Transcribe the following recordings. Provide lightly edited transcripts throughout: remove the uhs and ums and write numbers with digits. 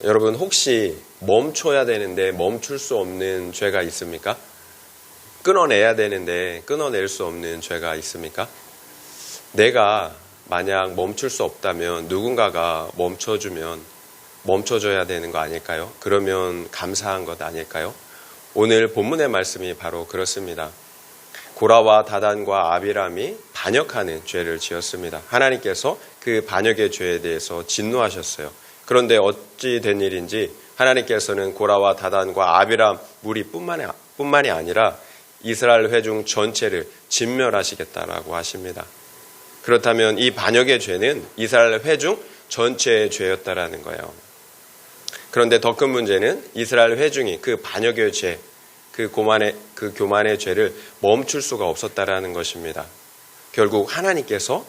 여러분 혹시 멈춰야 되는데 멈출 수 없는 죄가 있습니까? 끊어내야 되는데 끊어낼 수 없는 죄가 있습니까? 내가 만약 멈출 수 없다면 누군가가 멈춰주면 멈춰줘야 되는 거 아닐까요? 그러면 감사한 것 아닐까요? 오늘 본문의 말씀이 바로 그렇습니다. 고라와 다단과 아비람이 반역하는 죄를 지었습니다. 하나님께서 그 반역의 죄에 대해서 진노하셨어요. 그런데 어찌 된 일인지 하나님께서는 고라와 다단과 아비람 무리뿐만이 아니라 이스라엘 회중 전체를 진멸하시겠다라고 하십니다. 그렇다면 이 반역의 죄는 이스라엘 회중 전체의 죄였다라는 거예요. 그런데 더 큰 문제는 이스라엘 회중이 그 반역의 죄, 그 교만의 죄를 멈출 수가 없었다라는 것입니다. 결국 하나님께서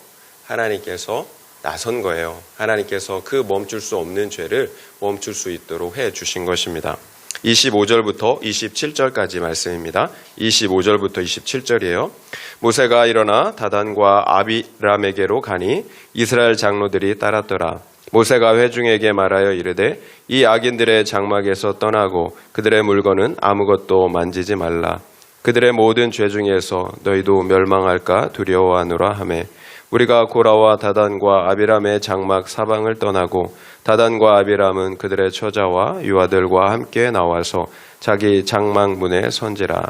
나선 거예요. 하나님께서 그 멈출 수 없는 죄를 멈출 수 있도록 해 주신 것입니다. 25절부터 27절까지 말씀입니다. 25절부터 27절이에요. 모세가 일어나 다단과 아비람에게로 가니 이스라엘 장로들이 따랐더라. 모세가 회중에게 말하여 이르되 이 악인들의 장막에서 떠나고 그들의 물건은 아무것도 만지지 말라. 그들의 모든 죄 중에서 너희도 멸망할까 두려워하노라 하매 우리가 고라와 다단과 아비람의 장막 사방을 떠나고 다단과 아비람은 그들의 처자와 유아들과 함께 나와서 자기 장막 문에 선지라.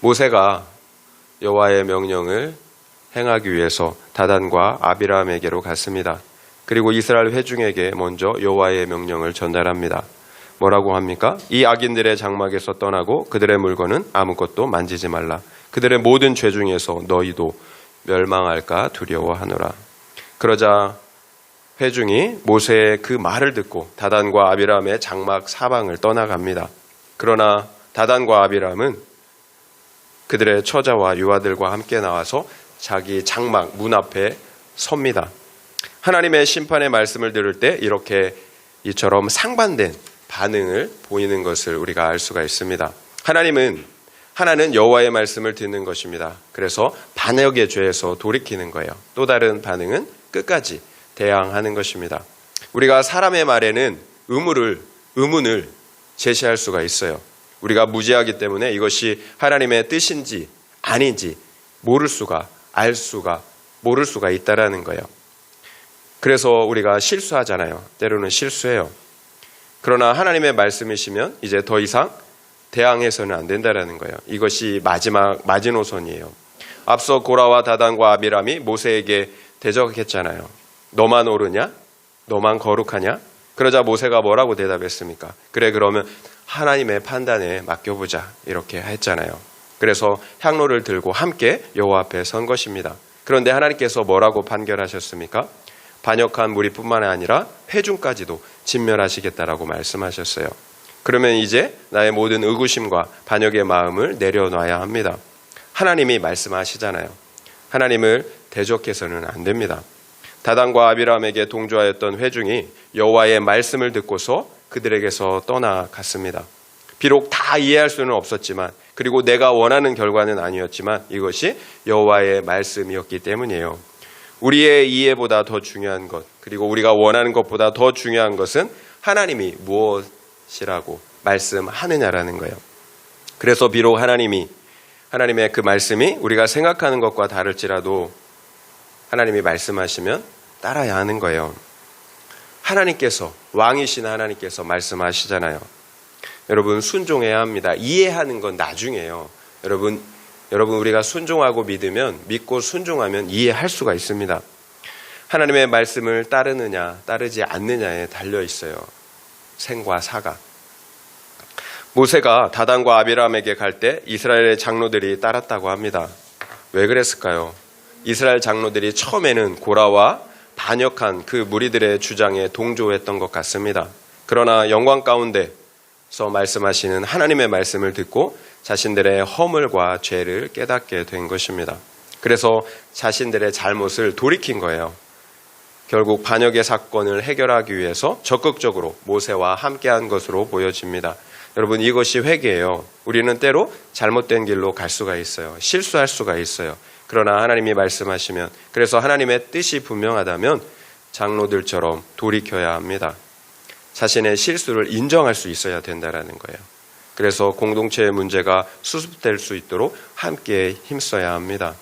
모세가 여호와의 명령을 행하기 위해서 다단과 아비람에게로 갔습니다. 그리고 이스라엘 회중에게 먼저 여호와의 명령을 전달합니다. 뭐라고 합니까? 이 악인들의 장막에서 떠나고 그들의 물건은 아무것도 만지지 말라. 그들의 모든 죄 중에서 너희도 멸망할까 두려워하노라. 그러자 회중이 모세의 그 말을 듣고 다단과 아비람의 장막 사방을 떠나갑니다. 그러나 다단과 아비람은 그들의 처자와 유아들과 함께 나와서 자기 장막 문 앞에 섭니다. 하나님의 심판의 말씀을 들을 때 이렇게 이처럼 상반된 반응을 보이는 것을 우리가 알 수가 있습니다. 하나는 여호와의 말씀을 듣는 것입니다. 그래서 반역의 죄에서 돌이키는 거예요. 또 다른 반응은 끝까지 대항하는 것입니다. 우리가 사람의 말에는 의문을 제시할 수가 있어요. 우리가 무지하기 때문에 이것이 하나님의 뜻인지 아닌지 모를 수가 있다라는 거예요. 그래서 우리가 실수하잖아요. 때로는 실수해요. 그러나 하나님의 말씀이시면 이제 더 이상 대항해서는 안 된다라는 거예요. 이것이 마지노선이에요. 앞서 고라와 다단과 아비람이 모세에게 대적했잖아요. 너만 옳으냐? 너만 거룩하냐? 그러자 모세가 뭐라고 대답했습니까? 그래, 그러면 하나님의 판단에 맡겨보자, 이렇게 했잖아요. 그래서 향로를 들고 함께 여호와 앞에 선 것입니다. 그런데 하나님께서 뭐라고 판결하셨습니까? 반역한 무리뿐만 아니라 회중까지도 진멸하시겠다라고 말씀하셨어요. 그러면 이제 나의 모든 의구심과 반역의 마음을 내려놔야 합니다. 하나님이 말씀하시잖아요. 하나님을 대적해서는 안 됩니다. 다단과 아비람에게 동조하였던 회중이 여호와의 말씀을 듣고서 그들에게서 떠나갔습니다. 비록 다 이해할 수는 없었지만, 그리고 내가 원하는 결과는 아니었지만 이것이 여호와의 말씀이었기 때문이에요. 우리의 이해보다 더 중요한 것, 그리고 우리가 원하는 것보다 더 중요한 것은 하나님이 무엇이라고 말씀하느냐라는 거예요. 그래서 비록 하나님의 그 말씀이 우리가 생각하는 것과 다를지라도 하나님이 말씀하시면 따라야 하는 거예요. 왕이신 하나님께서 말씀하시잖아요. 여러분, 순종해야 합니다. 이해하는 건 나중이에요. 여러분 우리가 순종하고 믿고 순종하면 이해할 수가 있습니다. 하나님의 말씀을 따르느냐 따르지 않느냐에 달려 있어요. 생과 사가. 모세가 다단과 아비람에게 갈 때 이스라엘의 장로들이 따랐다고 합니다. 왜 그랬을까요? 이스라엘 장로들이 처음에는 고라와 반역한 그 무리들의 주장에 동조했던 것 같습니다. 그러나 영광 가운데서 말씀하시는 하나님의 말씀을 듣고 자신들의 허물과 죄를 깨닫게 된 것입니다. 그래서 자신들의 잘못을 돌이킨 거예요. 결국 반역의 사건을 해결하기 위해서 적극적으로 모세와 함께한 것으로 보여집니다. 여러분, 이것이 회개예요. 우리는 때로 잘못된 길로 갈 수가 있어요. 실수할 수가 있어요. 그러나 하나님이 말씀하시면, 그래서 하나님의 뜻이 분명하다면 장로들처럼 돌이켜야 합니다. 자신의 실수를 인정할 수 있어야 된다라는 거예요. 그래서 공동체의 문제가 수습될 수 있도록 함께 힘써야 합니다.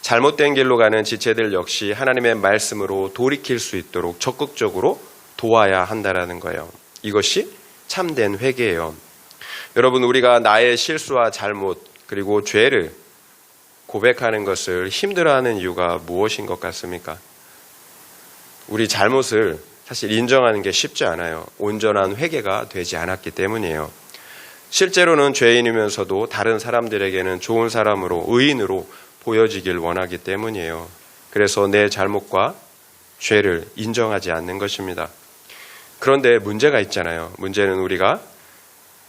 잘못된 길로 가는 지체들 역시 하나님의 말씀으로 돌이킬 수 있도록 적극적으로 도와야 한다라는 거예요. 이것이 참된 회개예요. 여러분, 우리가 나의 실수와 잘못 그리고 죄를 고백하는 것을 힘들어하는 이유가 무엇인 것 같습니까? 우리 잘못을 사실 인정하는 게 쉽지 않아요. 온전한 회개가 되지 않았기 때문이에요. 실제로는 죄인이면서도 다른 사람들에게는 좋은 사람으로, 의인으로 보여지길 원하기 때문이에요. 그래서 내 잘못과 죄를 인정하지 않는 것입니다. 그런데 문제가 있잖아요. 문제는 우리가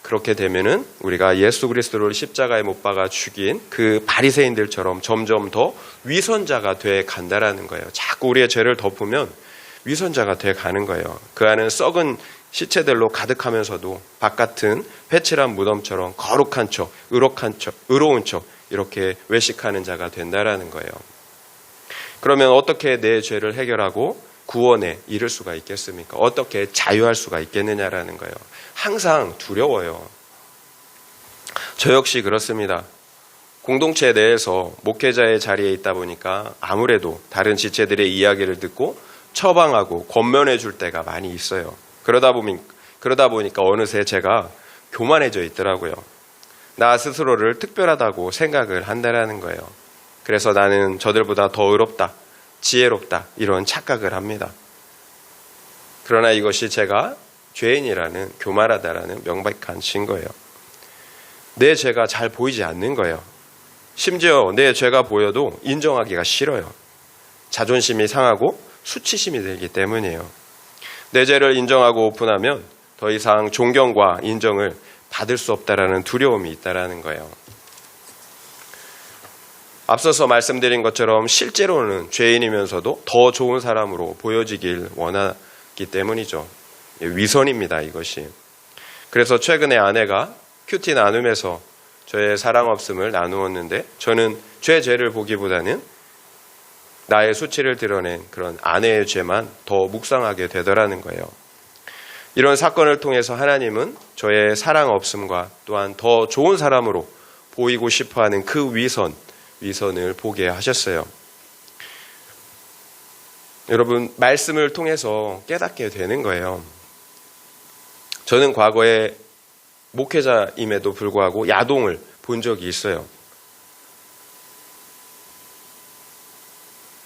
그렇게 되면은 우리가 예수 그리스도를 십자가에 못 박아 죽인 그 바리새인들처럼 점점 더 위선자가 돼 간다라는 거예요. 자꾸 우리의 죄를 덮으면 위선자가 돼 가는 거예요. 그 안은 썩은 시체들로 가득하면서도 바깥은 회칠한 무덤처럼 거룩한 척, 의로운 척 이렇게 외식하는 자가 된다라는 거예요. 그러면 어떻게 내 죄를 해결하고 구원에 이를 수가 있겠습니까? 어떻게 자유할 수가 있겠느냐라는 거예요. 항상 두려워요. 저 역시 그렇습니다. 공동체 내에서 목회자의 자리에 있다 보니까 아무래도 다른 지체들의 이야기를 듣고 처방하고 권면해 줄 때가 많이 있어요. 그러다 보니까 어느새 제가 교만해져 있더라고요. 나 스스로를 특별하다고 생각을 한다라는 거예요. 그래서 나는 저들보다 더 의롭다, 지혜롭다 이런 착각을 합니다. 그러나 이것이 제가 죄인이라는, 교만하다라는 명백한 증거예요. 내 죄가 잘 보이지 않는 거예요. 심지어 내 죄가 보여도 인정하기가 싫어요. 자존심이 상하고 수치심이 들기 때문이에요. 내 죄를 인정하고 오픈하면 더 이상 존경과 인정을 받을 수 없다라는 두려움이 있다라는 거예요. 앞서서 말씀드린 것처럼 실제로는 죄인이면서도 더 좋은 사람으로 보여지길 원하기 때문이죠. 위선입니다, 이것이. 그래서 최근에 아내가 큐티 나눔에서 저의 사랑 없음을 나누었는데 저는 죄를 보기보다는 나의 수치를 드러낸 그런 아내의 죄만 더 묵상하게 되더라는 거예요. 이런 사건을 통해서 하나님은 저의 사랑 없음과 또한 더 좋은 사람으로 보이고 싶어하는 그 위선을 보게 하셨어요. 여러분, 말씀을 통해서 깨닫게 되는 거예요. 저는 과거에 목회자임에도 불구하고 야동을 본 적이 있어요.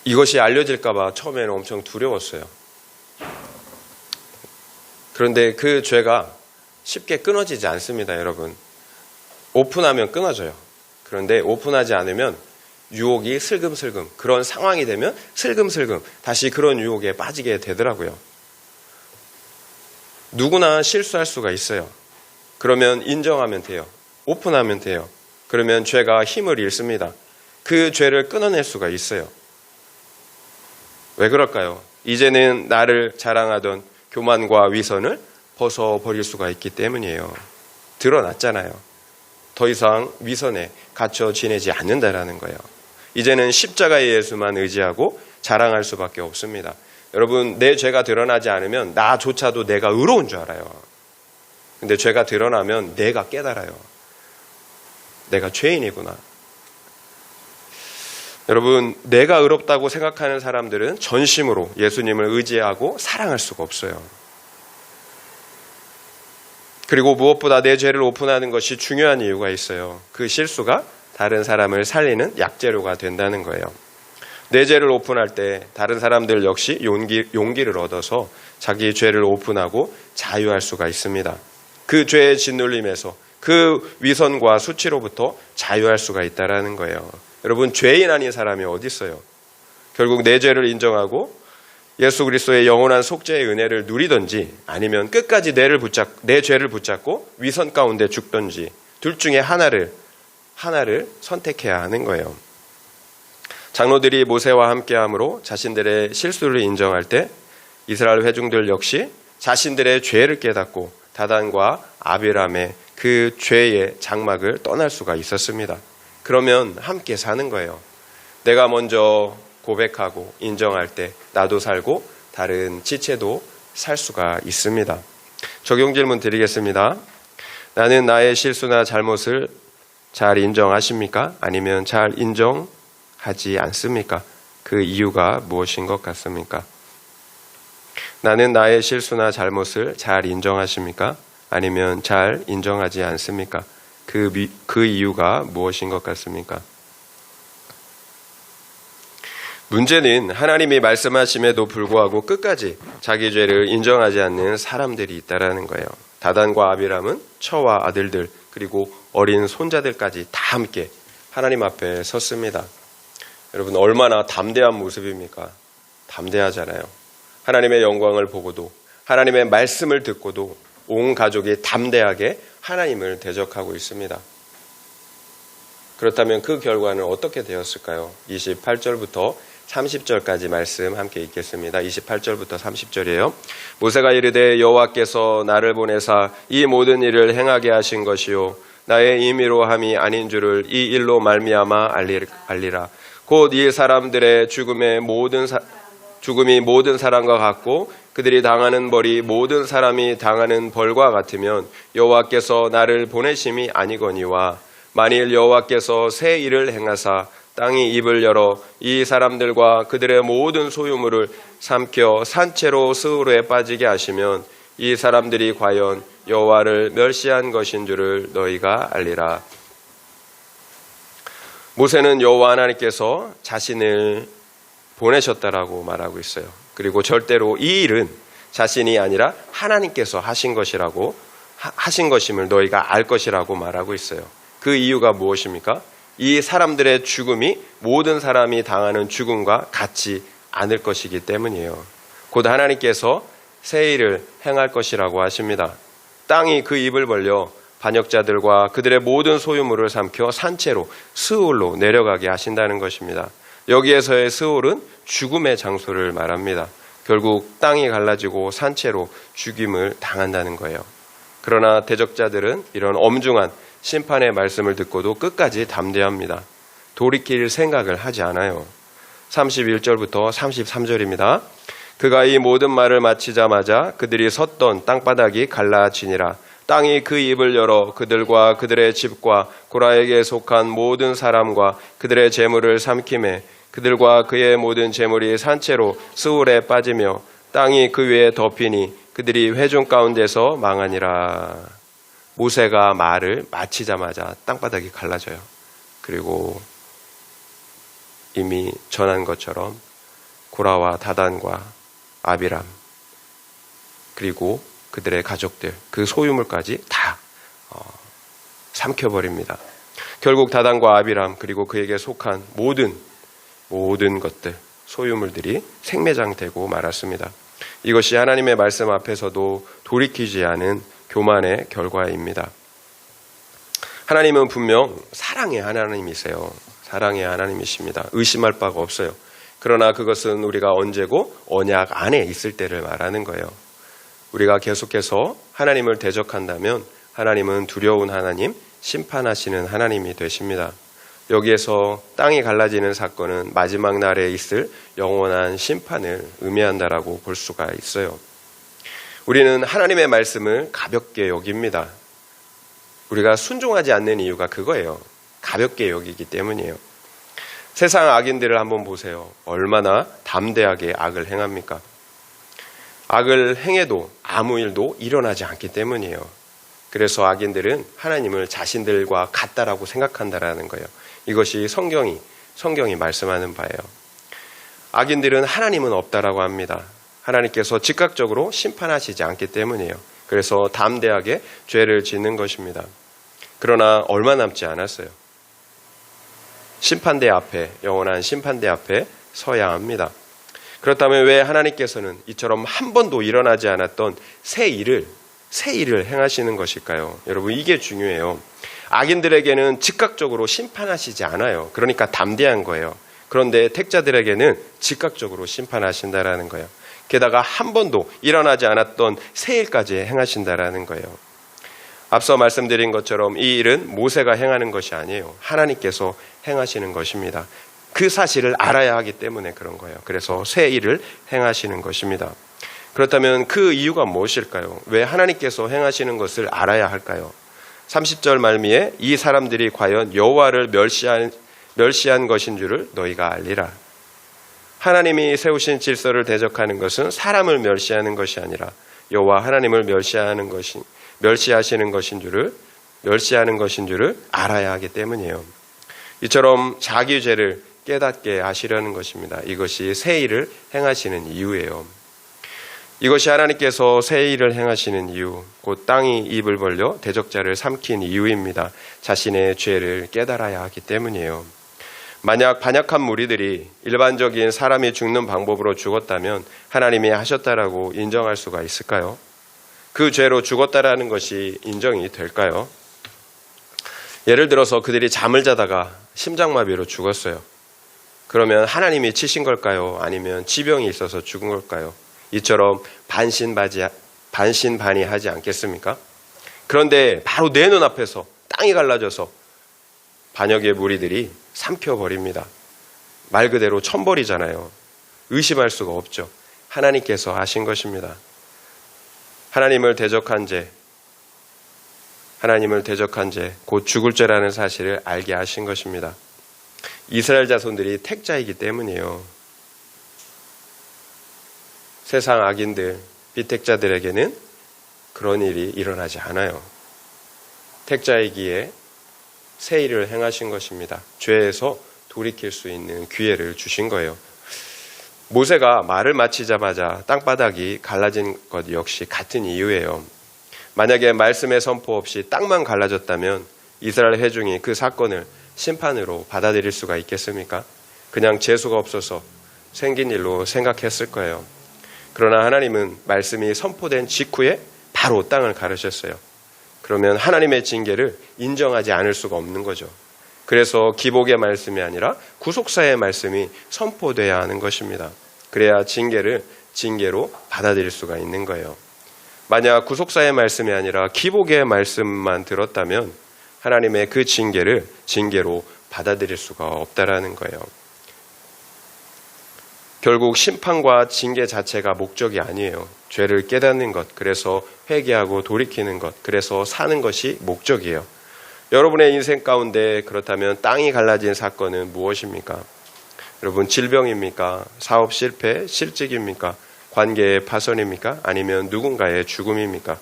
이것이 알려질까봐 처음에는 엄청 두려웠어요. 그런데 그 죄가 쉽게 끊어지지 않습니다, 여러분. 오픈하면 끊어져요. 그런데 오픈하지 않으면 유혹이 슬금슬금, 그런 상황이 되면 슬금슬금 다시 그런 유혹에 빠지게 되더라고요. 누구나 실수할 수가 있어요. 그러면 인정하면 돼요. 오픈하면 돼요. 그러면 죄가 힘을 잃습니다. 그 죄를 끊어낼 수가 있어요. 왜 그럴까요? 이제는 나를 자랑하던 교만과 위선을 벗어버릴 수가 있기 때문이에요. 드러났잖아요. 더 이상 위선에 갇혀 지내지 않는다라는 거예요. 이제는 십자가의 예수만 의지하고 자랑할 수밖에 없습니다. 여러분, 내 죄가 드러나지 않으면 나조차도 내가 의로운 줄 알아요. 근데 죄가 드러나면 내가 깨달아요. 내가 죄인이구나. 여러분, 내가 의롭다고 생각하는 사람들은 전심으로 예수님을 의지하고 사랑할 수가 없어요. 그리고 무엇보다 내 죄를 오픈하는 것이 중요한 이유가 있어요. 그 실수가 다른 사람을 살리는 약재료가 된다는 거예요. 내 죄를 오픈할 때 다른 사람들 역시 용기를 얻어서 자기 죄를 오픈하고 자유할 수가 있습니다. 그 죄의 짓눌림에서 그 위선과 수치로부터 자유할 수가 있다는 거예요. 여러분, 죄인 아닌 사람이 어디 있어요? 결국 내 죄를 인정하고 예수 그리스도의 영원한 속죄의 은혜를 누리든지 아니면 끝까지 내 죄를 붙잡고 위선 가운데 죽든지 둘 중에 하나를 선택해야 하는 거예요. 장로들이 모세와 함께함으로 자신들의 실수를 인정할 때 이스라엘 회중들 역시 자신들의 죄를 깨닫고 다단과 아비람의 그 죄의 장막을 떠날 수가 있었습니다. 그러면 함께 사는 거예요. 내가 먼저 고백하고 인정할 때 나도 살고 다른 지체도 살 수가 있습니다. 적용 질문 드리겠습니다. 나는 나의 실수나 잘못을 잘 인정하십니까? 아니면 잘 인정하지 않습니까? 그 이유가 무엇인 것 같습니까? 나는 나의 실수나 잘못을 잘 인정하십니까? 아니면 잘 인정하지 않습니까? 그 이유가 무엇인 것 같습니까? 문제는 하나님이 말씀하심에도 불구하고 끝까지 자기 죄를 인정하지 않는 사람들이 있다라는 거예요. 다단과 아비람은 처와 아들들 그리고 어린 손자들까지 다 함께 하나님 앞에 섰습니다. 여러분 얼마나 담대한 모습입니까? 담대하잖아요. 하나님의 영광을 보고도 하나님의 말씀을 듣고도 온 가족이 담대하게 하나님을 대적하고 있습니다. 그렇다면 그 결과는 어떻게 되었을까요? 28절부터 30절까지 말씀 함께 읽겠습니다. 28절부터 30절이에요. 모세가 이르되 여호와께서 나를 보내사 이 모든 일을 행하게 하신 것이요 나의 임의로 함이 아닌 줄을 이 일로 말미암아 알리라. 곧 이 사람들의 죽음이 모든 사람과 같고 그들이 당하는 벌이 모든 사람이 당하는 벌과 같으면 여호와께서 나를 보내심이 아니거니와 만일 여호와께서 새 일을 행하사 땅이 입을 열어 이 사람들과 그들의 모든 소유물을 삼켜 산채로 스우르에 빠지게 하시면 이 사람들이 과연 여호와를 멸시한 것인 줄을 너희가 알리라. 모세는 여호와 하나님께서 자신을 보내셨다라고 말하고 있어요. 그리고 절대로 이 일은 자신이 아니라 하나님께서 하신 것임을 너희가 알 것이라고 말하고 있어요. 그 이유가 무엇입니까? 이 사람들의 죽음이 모든 사람이 당하는 죽음과 같지 않을 것이기 때문이에요. 곧 하나님께서 새 일을 행할 것이라고 하십니다. 땅이 그 입을 벌려 반역자들과 그들의 모든 소유물을 삼켜 산채로 스올로 내려가게 하신다는 것입니다. 여기에서의 스올은 죽음의 장소를 말합니다. 결국 땅이 갈라지고 산채로 죽임을 당한다는 거예요. 그러나 대적자들은 이런 엄중한 심판의 말씀을 듣고도 끝까지 담대합니다. 돌이킬 생각을 하지 않아요. 31절부터 33절입니다. 그가 이 모든 말을 마치자마자 그들이 섰던 땅바닥이 갈라지니라. 땅이 그 입을 열어 그들과 그들의 집과 고라에게 속한 모든 사람과 그들의 재물을 삼키매 그들과 그의 모든 재물이 산채로 스울에 빠지며 땅이 그 위에 덮이니 그들이 회중 가운데서 망하니라. 모세가 말을 마치자마자 땅바닥이 갈라져요. 그리고 이미 전한 것처럼 고라와 다단과 아비람 그리고 그들의 가족들 그 소유물까지 다 삼켜버립니다. 결국 다단과 아비람 그리고 그에게 속한 모든 것들 소유물들이 생매장되고 말았습니다. 이것이 하나님의 말씀 앞에서도 돌이키지 않은 교만의 결과입니다. 하나님은 분명 사랑의 하나님이세요. 사랑의 하나님이십니다. 의심할 바가 없어요. 그러나 그것은 우리가 언제고 언약 안에 있을 때를 말하는 거예요. 우리가 계속해서 하나님을 대적한다면 하나님은 두려운 하나님, 심판하시는 하나님이 되십니다. 여기에서 땅이 갈라지는 사건은 마지막 날에 있을 영원한 심판을 의미한다라고 볼 수가 있어요. 우리는 하나님의 말씀을 가볍게 여깁니다. 우리가 순종하지 않는 이유가 그거예요. 가볍게 여기기 때문이에요. 세상 악인들을 한번 보세요. 얼마나 담대하게 악을 행합니까? 악을 행해도 아무 일도 일어나지 않기 때문이에요. 그래서 악인들은 하나님을 자신들과 같다라고 생각한다라는 거예요. 이것이 성경이 말씀하는 바예요. 악인들은 하나님은 없다라고 합니다. 하나님께서 즉각적으로 심판하시지 않기 때문이에요. 그래서 담대하게 죄를 짓는 것입니다. 그러나 얼마 남지 않았어요. 심판대 앞에, 영원한 심판대 앞에 서야 합니다. 그렇다면 왜 하나님께서는 이처럼 한 번도 일어나지 않았던 새 일을 행하시는 것일까요? 여러분, 이게 중요해요. 악인들에게는 즉각적으로 심판하시지 않아요. 그러니까 담대한 거예요. 그런데 택자들에게는 즉각적으로 심판하신다라는 거예요. 게다가 한 번도 일어나지 않았던 새 일까지 행하신다라는 거예요. 앞서 말씀드린 것처럼 이 일은 모세가 행하는 것이 아니에요. 하나님께서 행하시는 것입니다. 그 사실을 알아야 하기 때문에 그런 거예요. 그래서 새 일을 행하시는 것입니다. 그렇다면 그 이유가 무엇일까요? 왜 하나님께서 행하시는 것을 알아야 할까요? 30절 말미에 이 사람들이 과연 여호와를 멸시한 것인 줄을 너희가 알리라. 하나님이 세우신 질서를 대적하는 것은 사람을 멸시하는 것이 아니라 여호와 하나님을 멸시하는 것인 줄을 알아야 하기 때문이에요. 이처럼 자기 죄를 깨닫게 하시려는 것입니다. 이것이 새 일을 행하시는 이유예요. 이것이 하나님께서 새 일을 행하시는 이유, 곧 땅이 입을 벌려 대적자를 삼킨 이유입니다. 자신의 죄를 깨달아야 하기 때문이에요. 만약 반역한 무리들이 일반적인 사람이 죽는 방법으로 죽었다면 하나님이 하셨다라고 인정할 수가 있을까요? 그 죄로 죽었다라는 것이 인정이 될까요? 예를 들어서 그들이 잠을 자다가 심장마비로 죽었어요. 그러면 하나님이 치신 걸까요? 아니면 지병이 있어서 죽은 걸까요? 이처럼 반신반의하지 않겠습니까? 그런데 바로 내 눈앞에서 땅이 갈라져서 반역의 무리들이 삼켜버립니다. 말 그대로 천벌이잖아요. 의심할 수가 없죠. 하나님께서 하신 것입니다. 하나님을 대적한 죄, 곧 죽을 죄라는 사실을 알게 하신 것입니다. 이스라엘 자손들이 택자이기 때문이에요. 세상 악인들, 비택자들에게는 그런 일이 일어나지 않아요. 택자이기에 새 일을 행하신 것입니다. 죄에서 돌이킬 수 있는 기회를 주신 거예요. 모세가 말을 마치자마자 땅바닥이 갈라진 것 역시 같은 이유예요. 만약에 말씀의 선포 없이 땅만 갈라졌다면 이스라엘 회중이 그 사건을 심판으로 받아들일 수가 있겠습니까? 그냥 재수가 없어서 생긴 일로 생각했을 거예요. 그러나 하나님은 말씀이 선포된 직후에 바로 땅을 가르셨어요. 그러면 하나님의 징계를 인정하지 않을 수가 없는 거죠. 그래서 기복의 말씀이 아니라 구속사의 말씀이 선포돼야 하는 것입니다. 그래야 징계를 징계로 받아들일 수가 있는 거예요. 만약 구속사의 말씀이 아니라 기복의 말씀만 들었다면 하나님의 그 징계를 징계로 받아들일 수가 없다라는 거예요. 결국 심판과 징계 자체가 목적이 아니에요. 죄를 깨닫는 것, 그래서 회개하고 돌이키는 것, 그래서 사는 것이 목적이에요. 여러분의 인생 가운데 그렇다면 땅이 갈라진 사건은 무엇입니까? 여러분, 질병입니까? 사업 실패, 실직입니까? 관계의 파손입니까? 아니면 누군가의 죽음입니까?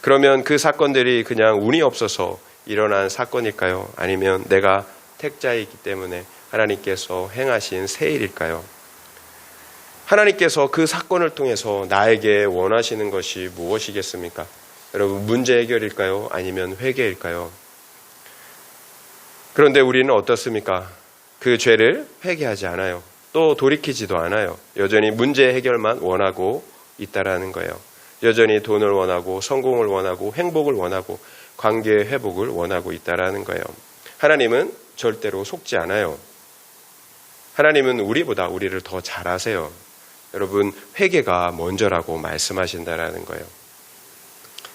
그러면 그 사건들이 그냥 운이 없어서 일어난 사건일까요? 아니면 내가 택자이기 때문에 하나님께서 행하신 새 일일까요? 하나님께서 그 사건을 통해서 나에게 원하시는 것이 무엇이겠습니까? 여러분, 문제 해결일까요? 아니면 회개일까요? 그런데 우리는 어떻습니까? 그 죄를 회개하지 않아요. 또 돌이키지도 않아요. 여전히 문제 해결만 원하고 있다라는 거예요. 여전히 돈을 원하고 성공을 원하고 행복을 원하고 관계의 회복을 원하고 있다라는 거예요. 하나님은 절대로 속지 않아요. 하나님은 우리보다 우리를 더 잘 아세요. 여러분, 회개가 먼저라고 말씀하신다라는 거예요.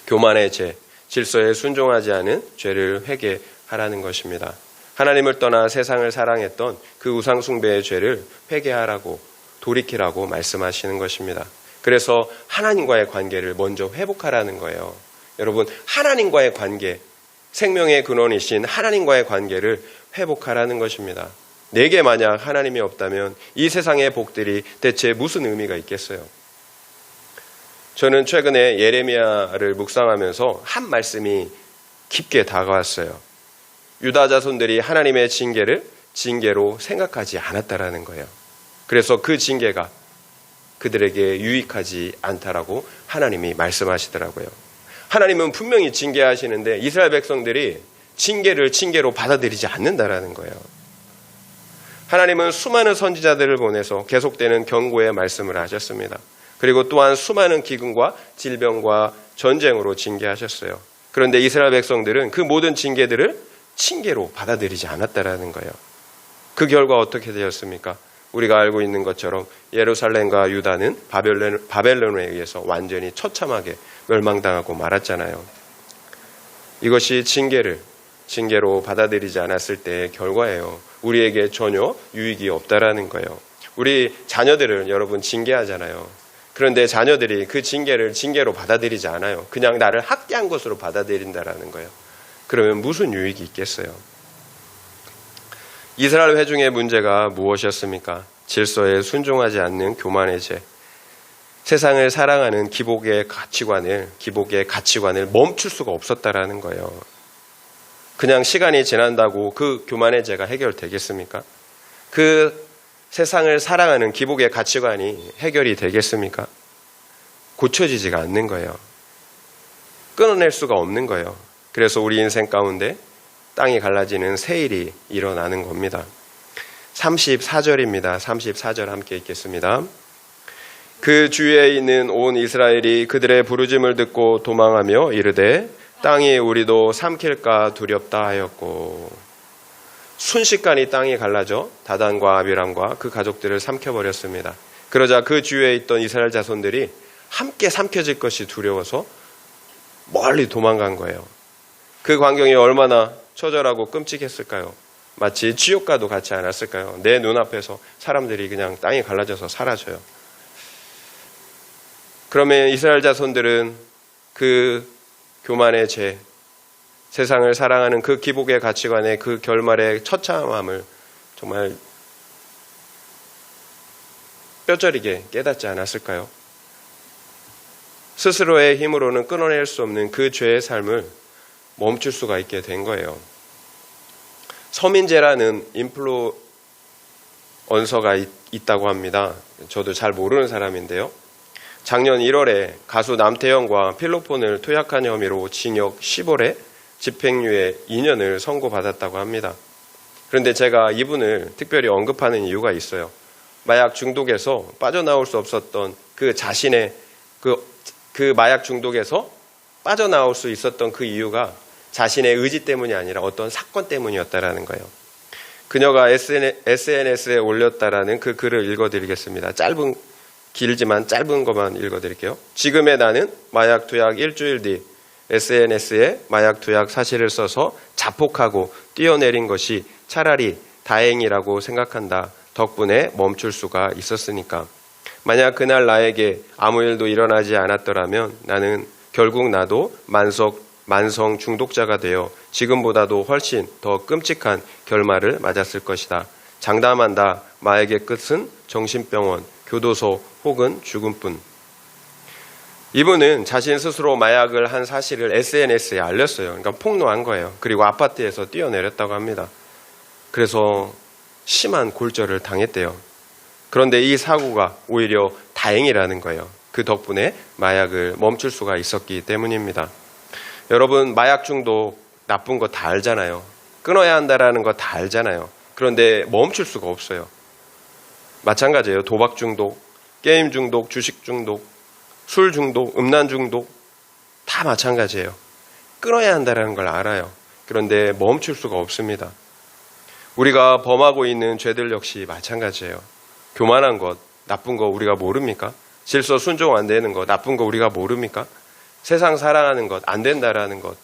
교만의 죄, 질서에 순종하지 않은 죄를 회개하라는 것입니다. 하나님을 떠나 세상을 사랑했던 그 우상숭배의 죄를 회개하라고, 돌이키라고 말씀하시는 것입니다. 그래서 하나님과의 관계를 먼저 회복하라는 거예요. 여러분, 하나님과의 관계, 생명의 근원이신 하나님과의 관계를 회복하라는 것입니다. 내게 만약 하나님이 없다면 이 세상의 복들이 대체 무슨 의미가 있겠어요? 저는 최근에 예레미야를 묵상하면서 한 말씀이 깊게 다가왔어요. 유다 자손들이 하나님의 징계를 징계로 생각하지 않았다라는 거예요. 그래서 그 징계가 그들에게 유익하지 않다라고 하나님이 말씀하시더라고요. 하나님은 분명히 징계하시는데 이스라엘 백성들이 징계를 징계로 받아들이지 않는다라는 거예요. 하나님은 수많은 선지자들을 보내서 계속되는 경고의 말씀을 하셨습니다. 그리고 또한 수많은 기근과 질병과 전쟁으로 징계하셨어요. 그런데 이스라엘 백성들은 그 모든 징계들을 징계로 받아들이지 않았다라는 거예요. 그 결과 어떻게 되었습니까? 우리가 알고 있는 것처럼 예루살렘과 유다는 바벨론에 의해서 완전히 처참하게 멸망당하고 말았잖아요. 이것이 징계로 받아들이지 않았을 때의 결과예요. 우리에게 전혀 유익이 없다라는 거예요. 우리 자녀들을 여러분 징계하잖아요. 그런데 자녀들이 그 징계를 징계로 받아들이지 않아요. 그냥 나를 학대한 것으로 받아들인다라는 거예요. 그러면 무슨 유익이 있겠어요? 이스라엘 회중의 문제가 무엇이었습니까? 질서에 순종하지 않는 교만의 죄. 세상을 사랑하는 기복의 가치관을 멈출 수가 없었다라는 거예요. 그냥 시간이 지난다고 그 교만의 죄가 해결되겠습니까? 그 세상을 사랑하는 기복의 가치관이 해결이 되겠습니까? 고쳐지지가 않는 거예요. 끊어낼 수가 없는 거예요. 그래서 우리 인생 가운데 땅이 갈라지는 세일이 일어나는 겁니다. 34절입니다. 34절 함께 읽겠습니다. 그 주위에 있는 온 이스라엘이 그들의 부르짐을 듣고 도망하며 이르되 땅이 우리도 삼킬까 두렵다 하였고, 순식간에 땅이 갈라져 다단과 아비람과 그 가족들을 삼켜버렸습니다. 그러자 그 주위에 있던 이스라엘 자손들이 함께 삼켜질 것이 두려워서 멀리 도망간 거예요. 그 광경이 얼마나 처절하고 끔찍했을까요? 마치 지옥과도 같지 않았을까요? 내 눈앞에서 사람들이 그냥 땅이 갈라져서 사라져요. 그러면 이스라엘 자손들은 그 교만의 죄, 세상을 사랑하는 그 기복의 가치관의 그 결말의 처참함을 정말 뼈저리게 깨닫지 않았을까요? 스스로의 힘으로는 끊어낼 수 없는 그 죄의 삶을 멈출 수가 있게 된 거예요. 서민재라는 인플루언서가 있다고 합니다. 저도 잘 모르는 사람인데요. 작년 1월에 가수 남태형과 필로폰을 투약한 혐의로 징역 10월에 집행유예 2년을 선고받았다고 합니다. 그런데 제가 이분을 특별히 언급하는 이유가 있어요. 마약 중독에서 빠져나올 수 없었던 그 자신의 그 마약 중독에서 빠져나올 수 있었던 그 이유가 자신의 의지 때문이 아니라 어떤 사건 때문이었다라는 거예요. 그녀가 SNS에 올렸다라는 그 글을 읽어드리겠습니다. 길지만 짧은 것만 읽어드릴게요. 지금의 나는 마약 투약 일주일 뒤 SNS에 마약 투약 사실을 써서 자폭하고 뛰어내린 것이 차라리 다행이라고 생각한다. 덕분에 멈출 수가 있었으니까. 만약 그날 나에게 아무 일도 일어나지 않았더라면 나는 결국 나도 만성 중독자가 되어 지금보다도 훨씬 더 끔찍한 결말을 맞았을 것이다. 장담한다. 마약의 끝은 정신병원, 교도소 혹은 죽음뿐. 이분은 자신 스스로 마약을 한 사실을 SNS에 알렸어요. 그러니까 폭로한 거예요. 그리고 아파트에서 뛰어내렸다고 합니다. 그래서 심한 골절을 당했대요. 그런데 이 사고가 오히려 다행이라는 거예요. 그 덕분에 마약을 멈출 수가 있었기 때문입니다. 여러분, 마약 중독 나쁜 거 다 알잖아요. 끊어야 한다라는 거 다 알잖아요. 그런데 멈출 수가 없어요. 마찬가지예요. 도박 중독, 게임 중독, 주식 중독, 술 중독, 음란 중독 다 마찬가지예요. 끊어야 한다는 걸 알아요. 그런데 멈출 수가 없습니다. 우리가 범하고 있는 죄들 역시 마찬가지예요. 교만한 것, 나쁜 거 우리가 모릅니까? 질서 순종 안 되는 것, 나쁜 거 우리가 모릅니까? 세상 사랑하는 것, 안 된다라는 것,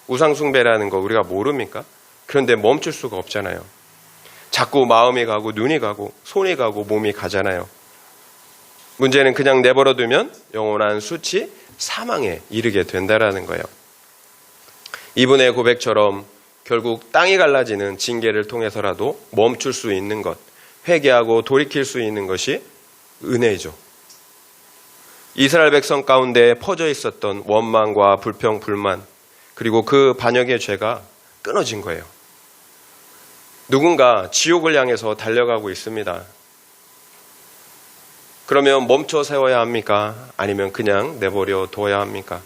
우상 숭배라는 거 우리가 모릅니까? 그런데 멈출 수가 없잖아요. 자꾸 마음이 가고 눈이 가고 손이 가고 몸이 가잖아요. 문제는 그냥 내버려두면 영원한 수치, 사망에 이르게 된다라는 거예요. 이분의 고백처럼 결국 땅이 갈라지는 징계를 통해서라도 멈출 수 있는 것, 회개하고 돌이킬 수 있는 것이 은혜죠. 이스라엘 백성 가운데 퍼져 있었던 원망과 불평, 불만, 그리고 그 반역의 죄가 끊어진 거예요. 누군가 지옥을 향해서 달려가고 있습니다. 그러면 멈춰 세워야 합니까? 아니면 그냥 내버려 둬야 합니까?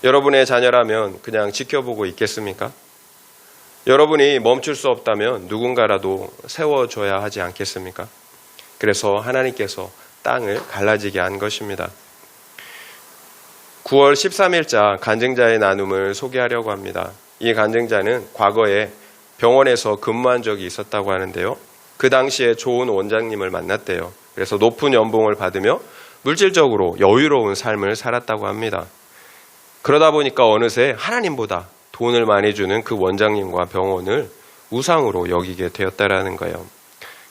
여러분의 자녀라면 그냥 지켜보고 있겠습니까? 여러분이 멈출 수 없다면 누군가라도 세워줘야 하지 않겠습니까? 그래서 하나님께서 땅을 갈라지게 한 것입니다. 9월 13일자 간증자의 나눔을 소개하려고 합니다. 이 간증자는 과거에 병원에서 근무한 적이 있었다고 하는데요. 그 당시에 좋은 원장님을 만났대요. 그래서 높은 연봉을 받으며 물질적으로 여유로운 삶을 살았다고 합니다. 그러다 보니까 어느새 하나님보다 돈을 많이 주는 그 원장님과 병원을 우상으로 여기게 되었다라는 거예요.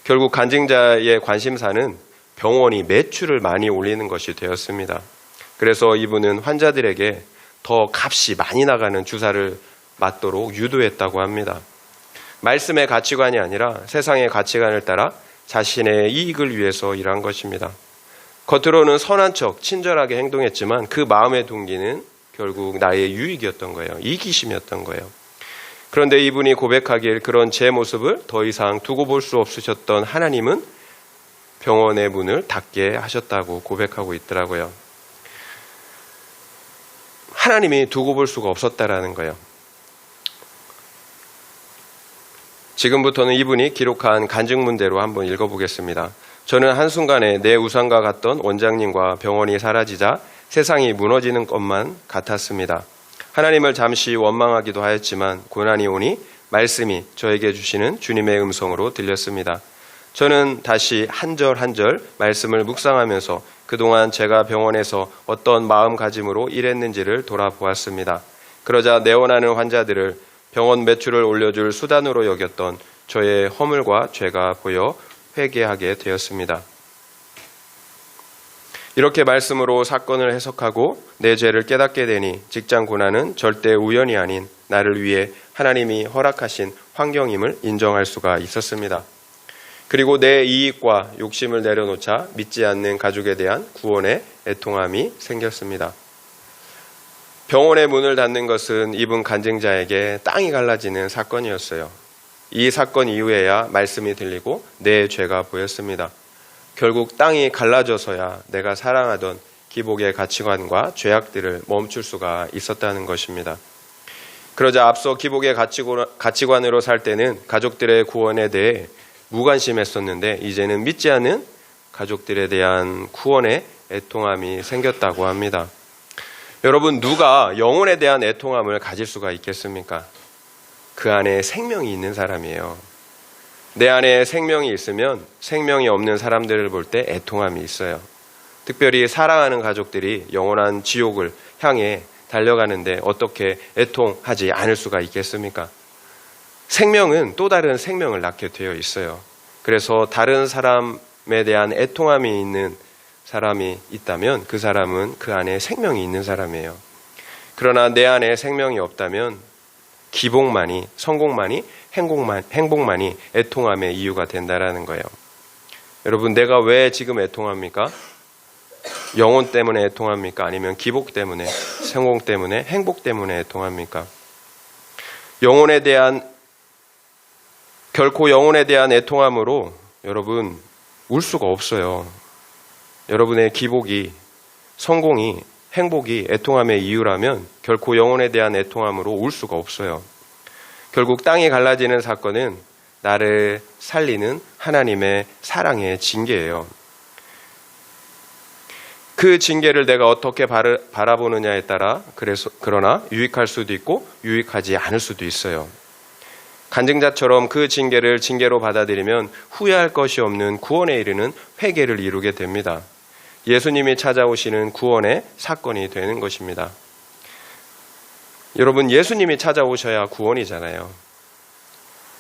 결국 간증자의 관심사는 병원이 매출을 많이 올리는 것이 되었습니다. 그래서 이분은 환자들에게 더 값이 많이 나가는 주사를 맞도록 유도했다고 합니다. 말씀의 가치관이 아니라 세상의 가치관을 따라 자신의 이익을 위해서 일한 것입니다. 겉으로는 선한 척 친절하게 행동했지만 그 마음의 동기는 결국 나의 유익이었던 거예요. 이기심이었던 거예요. 그런데 이분이 고백하길 그런 제 모습을 더 이상 두고 볼 수 없으셨던 하나님은 병원의 문을 닫게 하셨다고 고백하고 있더라고요. 하나님이 두고 볼 수가 없었다라는 거예요. 지금부터는 이분이 기록한 간증문대로 한번 읽어보겠습니다. 저는 한순간에 내 우상과 같던 원장님과 병원이 사라지자 세상이 무너지는 것만 같았습니다. 하나님을 잠시 원망하기도 하였지만 고난이 오니 말씀이 저에게 주시는 주님의 음성으로 들렸습니다. 저는 다시 한 절 한 절 말씀을 묵상하면서 그동안 제가 병원에서 어떤 마음가짐으로 일했는지를 돌아보았습니다. 그러자 내원하는 환자들을 병원 매출을 올려줄 수단으로 여겼던 저의 허물과 죄가 보여 회개하게 되었습니다. 이렇게 말씀으로 사건을 해석하고 내 죄를 깨닫게 되니 직장 고난은 절대 우연이 아닌 나를 위해 하나님이 허락하신 환경임을 인정할 수가 있었습니다. 그리고 내 이익과 욕심을 내려놓자 믿지 않는 가족에 대한 구원의 애통함이 생겼습니다. 병원의 문을 닫는 것은 이분 간증자에게 땅이 갈라지는 사건이었어요. 이 사건 이후에야 말씀이 들리고 내 죄가 보였습니다. 결국 땅이 갈라져서야 내가 사랑하던 기복의 가치관과 죄악들을 멈출 수가 있었다는 것입니다. 그러자 앞서 기복의 가치관으로 살 때는 가족들의 구원에 대해 무관심했었는데 이제는 믿지 않는 가족들에 대한 구원의 애통함이 생겼다고 합니다. 여러분, 누가 영혼에 대한 애통함을 가질 수가 있겠습니까? 그 안에 생명이 있는 사람이에요. 내 안에 생명이 있으면 생명이 없는 사람들을 볼 때 애통함이 있어요. 특별히 사랑하는 가족들이 영원한 지옥을 향해 달려가는데 어떻게 애통하지 않을 수가 있겠습니까? 생명은 또 다른 생명을 낳게 되어 있어요. 그래서 다른 사람에 대한 애통함이 있는 사람이 있다면 그 사람은 그 안에 생명이 있는 사람이에요. 그러나 내 안에 생명이 없다면 기복만이, 성공만이, 행복만이 애통함의 이유가 된다라는 거예요. 여러분, 내가 왜 지금 애통합니까? 영혼 때문에 애통합니까? 아니면 기복 때문에, 성공 때문에, 행복 때문에 애통합니까? 결코 영혼에 대한 애통함으로 여러분 울 수가 없어요. 여러분의 기복이, 성공이, 행복이 애통함의 이유라면 결코 영혼에 대한 애통함으로 울 수가 없어요. 결국 땅이 갈라지는 사건은 나를 살리는 하나님의 사랑의 징계예요. 그 징계를 내가 어떻게 바라보느냐에 따라 그러나 유익할 수도 있고 유익하지 않을 수도 있어요. 간증자처럼 그 징계를 징계로 받아들이면 후회할 것이 없는 구원에 이르는 회개를 이루게 됩니다. 예수님이 찾아오시는 구원의 사건이 되는 것입니다. 여러분, 예수님이 찾아오셔야 구원이잖아요.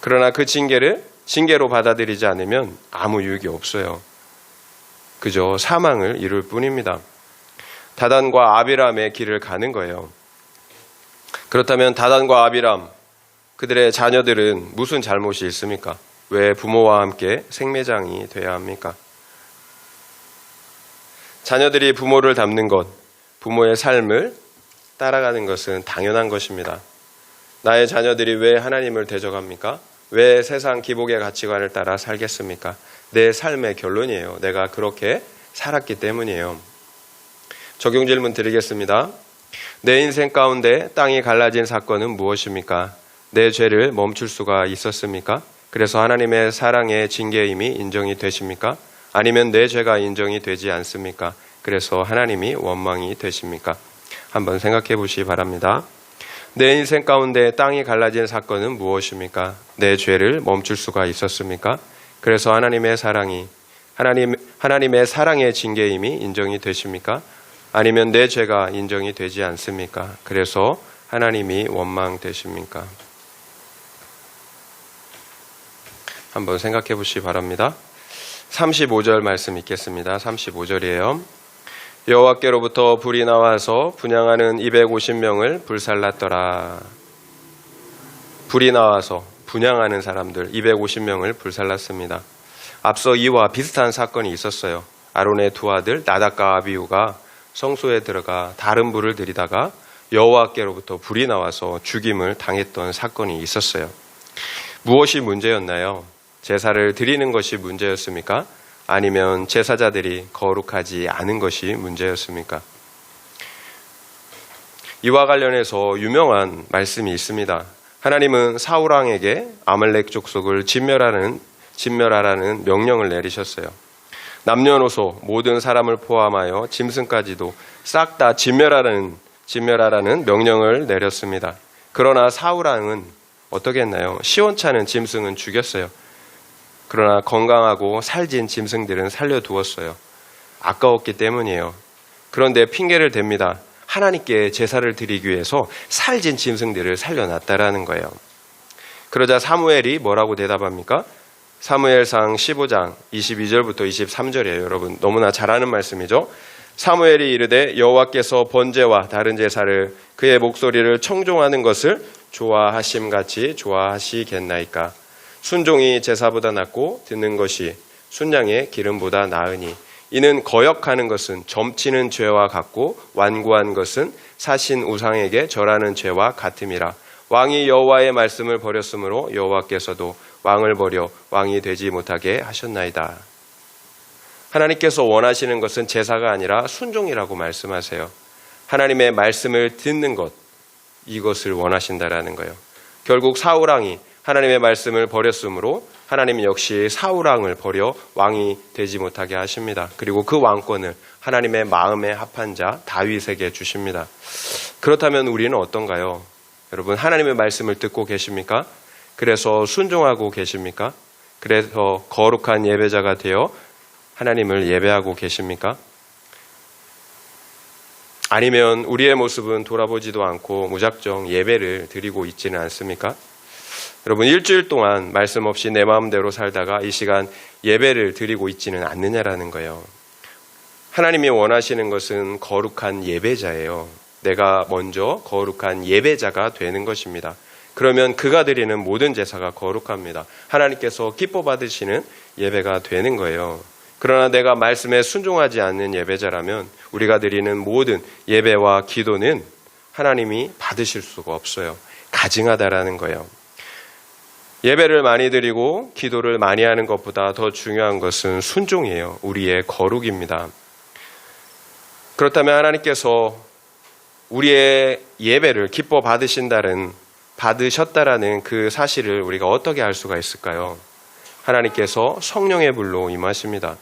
그러나 그 징계를 징계로 받아들이지 않으면 아무 유익이 없어요. 그저 사망을 이룰 뿐입니다. 다단과 아비람의 길을 가는 거예요. 그렇다면 다단과 아비람, 그들의 자녀들은 무슨 잘못이 있습니까? 왜 부모와 함께 생매장이 돼야 합니까? 자녀들이 부모를 닮는 것, 부모의 삶을 따라가는 것은 당연한 것입니다. 나의 자녀들이 왜 하나님을 대적합니까? 왜 세상 기복의 가치관을 따라 살겠습니까? 내 삶의 결론이에요. 내가 그렇게 살았기 때문이에요. 적용 질문 드리겠습니다. 내 인생 가운데 땅이 갈라진 사건은 무엇입니까? 내 죄를 멈출 수가 있었습니까? 그래서 하나님의 사랑의 징계임이 인정이 되십니까? 아니면 내 죄가 인정이 되지 않습니까? 그래서 하나님이 원망이 되십니까? 한번 생각해 보시기 바랍니다. 내 인생 가운데 땅이 갈라진 사건은 무엇입니까? 내 죄를 멈출 수가 있었습니까? 그래서 하나님의 사랑의 징계임이 인정이 되십니까? 아니면 내 죄가 인정이 되지 않습니까? 그래서 하나님이 원망되십니까? 한번 생각해 보시기 바랍니다. 35절 말씀 읽겠습니다. 35절이에요. 여호와께로부터 불이 나와서 분향하는 250명을 불살랐더라. 불이 나와서 분향하는 사람들 250명을 불살랐습니다. 앞서 이와 비슷한 사건이 있었어요. 아론의 두 아들 나답과 아비후가 성소에 들어가 다른 불을 들이다가 여호와께로부터 불이 나와서 죽임을 당했던 사건이 있었어요. 무엇이 문제였나요? 제사를 드리는 것이 문제였습니까? 아니면 제사자들이 거룩하지 않은 것이 문제였습니까? 이와 관련해서 유명한 말씀이 있습니다. 하나님은 사울 왕에게 아말렉 족속을 진멸하라는 명령을 내리셨어요. 남녀노소 모든 사람을 포함하여 짐승까지도 싹 다 진멸하라는 명령을 내렸습니다. 그러나 사울 왕은 어떻게 했나요? 시원찮은 짐승은 죽였어요. 그러나 건강하고 살진 짐승들은 살려두었어요. 아까웠기 때문이에요. 그런데 핑계를 댑니다. 하나님께 제사를 드리기 위해서 살진 짐승들을 살려놨다라는 거예요. 그러자 사무엘이 뭐라고 대답합니까? 사무엘상 15장 22절부터 23절이에요. 여러분 너무나 잘 아는 말씀이죠. 사무엘이 이르되 여호와께서 번제와 다른 제사를 그의 목소리를 청종하는 것을 좋아하심같이 좋아하시겠나이까. 순종이 제사보다 낫고 듣는 것이 순양의 기름보다 나으니 이는 거역하는 것은 점치는 죄와 같고 완고한 것은 사신 우상에게 절하는 죄와 같음이라. 왕이 여호와의 말씀을 버렸으므로 여호와께서도 왕을 버려 왕이 되지 못하게 하셨나이다. 하나님께서 원하시는 것은 제사가 아니라 순종이라고 말씀하세요. 하나님의 말씀을 듣는 것, 이것을 원하신다라는 거예요. 결국 사울 왕이 하나님의 말씀을 버렸으므로 하나님 역시 사울 왕을 버려 왕이 되지 못하게 하십니다. 그리고 그 왕권을 하나님의 마음에 합한 자 다윗에게 주십니다. 그렇다면 우리는 어떤가요? 여러분 하나님의 말씀을 듣고 계십니까? 그래서 순종하고 계십니까? 그래서 거룩한 예배자가 되어 하나님을 예배하고 계십니까? 아니면 우리의 모습은 돌아보지도 않고 무작정 예배를 드리고 있지는 않습니까? 여러분 일주일 동안 말씀 없이 내 마음대로 살다가 이 시간 예배를 드리고 있지는 않느냐라는 거예요. 하나님이 원하시는 것은 거룩한 예배자예요. 내가 먼저 거룩한 예배자가 되는 것입니다. 그러면 그가 드리는 모든 제사가 거룩합니다. 하나님께서 기뻐 받으시는 예배가 되는 거예요. 그러나 내가 말씀에 순종하지 않는 예배자라면 우리가 드리는 모든 예배와 기도는 하나님이 받으실 수가 없어요. 가증하다라는 거예요. 예배를 많이 드리고 기도를 많이 하는 것보다 더 중요한 것은 순종이에요. 우리의 거룩입니다. 그렇다면 하나님께서 우리의 예배를 기뻐 받으셨다라는 그 사실을 우리가 어떻게 알 수가 있을까요? 하나님께서 성령의 불로 임하십니다.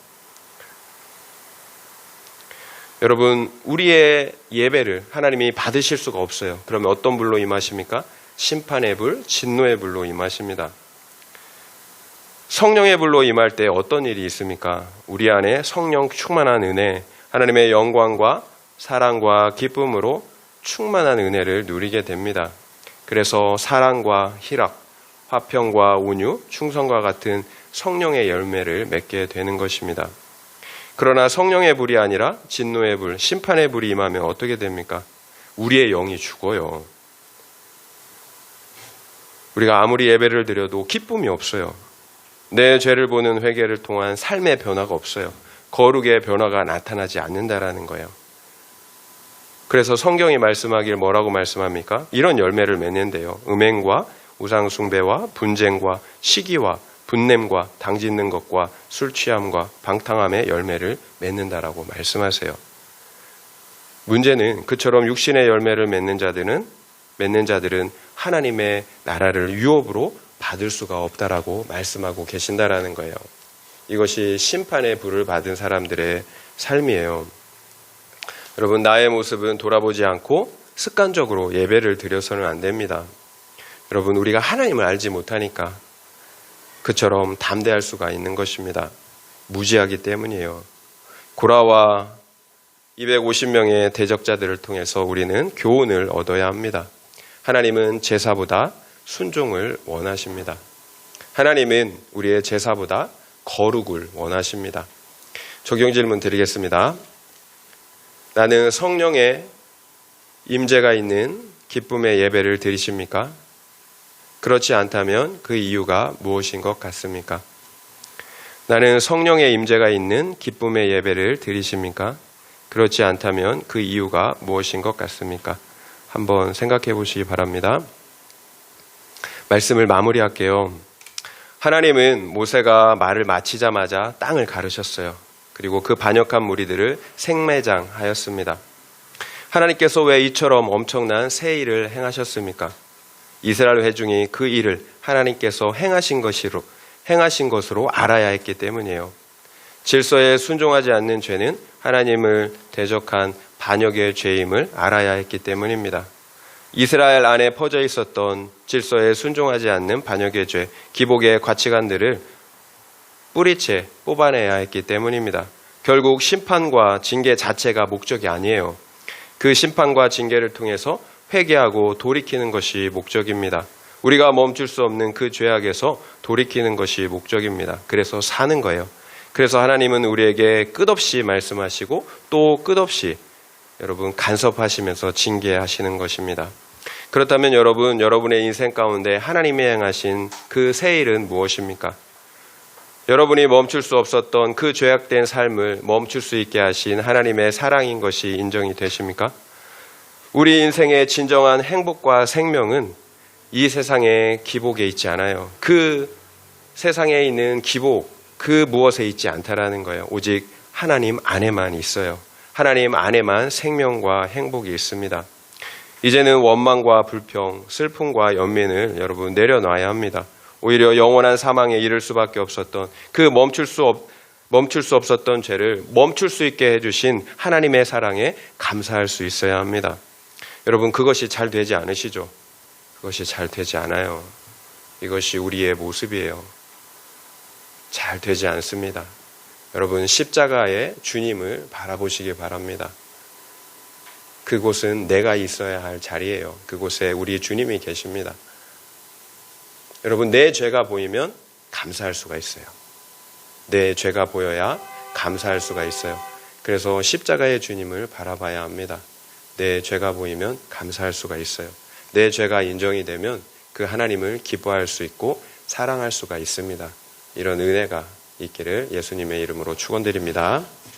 여러분 우리의 예배를 하나님이 받으실 수가 없어요. 그러면 어떤 불로 임하십니까? 심판의 불, 진노의 불로 임하십니다. 성령의 불로 임할 때 어떤 일이 있습니까? 우리 안에 성령 충만한 은혜, 하나님의 영광과 사랑과 기쁨으로 충만한 은혜를 누리게 됩니다. 그래서 사랑과 희락, 화평과 온유, 충성과 같은 성령의 열매를 맺게 되는 것입니다. 그러나 성령의 불이 아니라 진노의 불, 심판의 불이 임하면 어떻게 됩니까? 우리의 영이 죽어요. 우리가 아무리 예배를 드려도 기쁨이 없어요. 내 죄를 보는 회개를 통한 삶의 변화가 없어요. 거룩의 변화가 나타나지 않는다라는 거예요. 그래서 성경이 말씀하길 뭐라고 말씀합니까? 이런 열매를 맺는데요. 음행과 우상숭배와 분쟁과 시기와 분냄과 당짓는 것과 술 취함과 방탕함의 열매를 맺는다라고 말씀하세요. 문제는 그처럼 육신의 열매를 맺는 자들은 하나님의 나라를 유업으로 받을 수가 없다라고 말씀하고 계신다라는 거예요. 이것이 심판의 불을 받은 사람들의 삶이에요. 여러분 나의 모습은 돌아보지 않고 습관적으로 예배를 드려서는 안 됩니다. 여러분 우리가 하나님을 알지 못하니까 그처럼 담대할 수가 있는 것입니다. 무지하기 때문이에요. 고라와 250명의 대적자들을 통해서 우리는 교훈을 얻어야 합니다. 하나님은 제사보다 순종을 원하십니다. 하나님은 우리의 제사보다 거룩을 원하십니다. 적용 질문 드리겠습니다. 나는 성령의 임재가 있는 기쁨의 예배를 드리십니까? 그렇지 않다면 그 이유가 무엇인 것 같습니까? 나는 성령의 임재가 있는 기쁨의 예배를 드리십니까? 그렇지 않다면 그 이유가 무엇인 것 같습니까? 한번 생각해 보시기 바랍니다. 말씀을 마무리할게요. 하나님은 모세가 말을 마치자마자 땅을 가르셨어요. 그리고 그 반역한 무리들을 생매장하였습니다. 하나님께서 왜 이처럼 엄청난 새 일을 행하셨습니까? 이스라엘 회중이 그 일을 하나님께서 행하신 것으로 알아야 했기 때문이에요. 질서에 순종하지 않는 죄는 하나님을 대적한 반역의 죄임을 알아야 했기 때문입니다. 이스라엘 안에 퍼져 있었던 질서에 순종하지 않는 반역의 죄, 기복의 가치관들을 뿌리채 뽑아내야 했기 때문입니다. 결국 심판과 징계 자체가 목적이 아니에요. 그 심판과 징계를 통해서 회개하고 돌이키는 것이 목적입니다. 우리가 멈출 수 없는 그 죄악에서 돌이키는 것이 목적입니다. 그래서 사는 거예요. 그래서 하나님은 우리에게 끝없이 말씀하시고 또 끝없이 여러분 간섭하시면서 징계하시는 것입니다. 그렇다면 여러분의 인생 가운데 하나님이 행하신 그 새 일은 무엇입니까? 여러분이 멈출 수 없었던 그 죄악된 삶을 멈출 수 있게 하신 하나님의 사랑인 것이 인정이 되십니까? 우리 인생의 진정한 행복과 생명은 이 세상의 기복에 있지 않아요. 그 세상에 있는 기복, 그 무엇에 있지 않다라는 거예요. 오직 하나님 안에만 있어요. 하나님 안에만 생명과 행복이 있습니다. 이제는 원망과 불평, 슬픔과 연민을 여러분 내려놔야 합니다. 오히려 영원한 사망에 이를 수밖에 없었던 그 멈출 수 없었던 죄를 멈출 수 있게 해주신 하나님의 사랑에 감사할 수 있어야 합니다. 여러분 그것이 잘 되지 않으시죠? 그것이 잘 되지 않아요. 이것이 우리의 모습이에요. 잘 되지 않습니다. 여러분 십자가의 주님을 바라보시기 바랍니다. 그곳은 내가 있어야 할 자리예요. 그곳에 우리 주님이 계십니다. 여러분 내 죄가 보이면 감사할 수가 있어요. 내 죄가 보여야 감사할 수가 있어요. 그래서 십자가의 주님을 바라봐야 합니다. 내 죄가 보이면 감사할 수가 있어요. 내 죄가 인정이 되면 그 하나님을 기뻐할 수 있고 사랑할 수가 있습니다. 이런 은혜가 있기를 예수님의 이름으로 축원드립니다.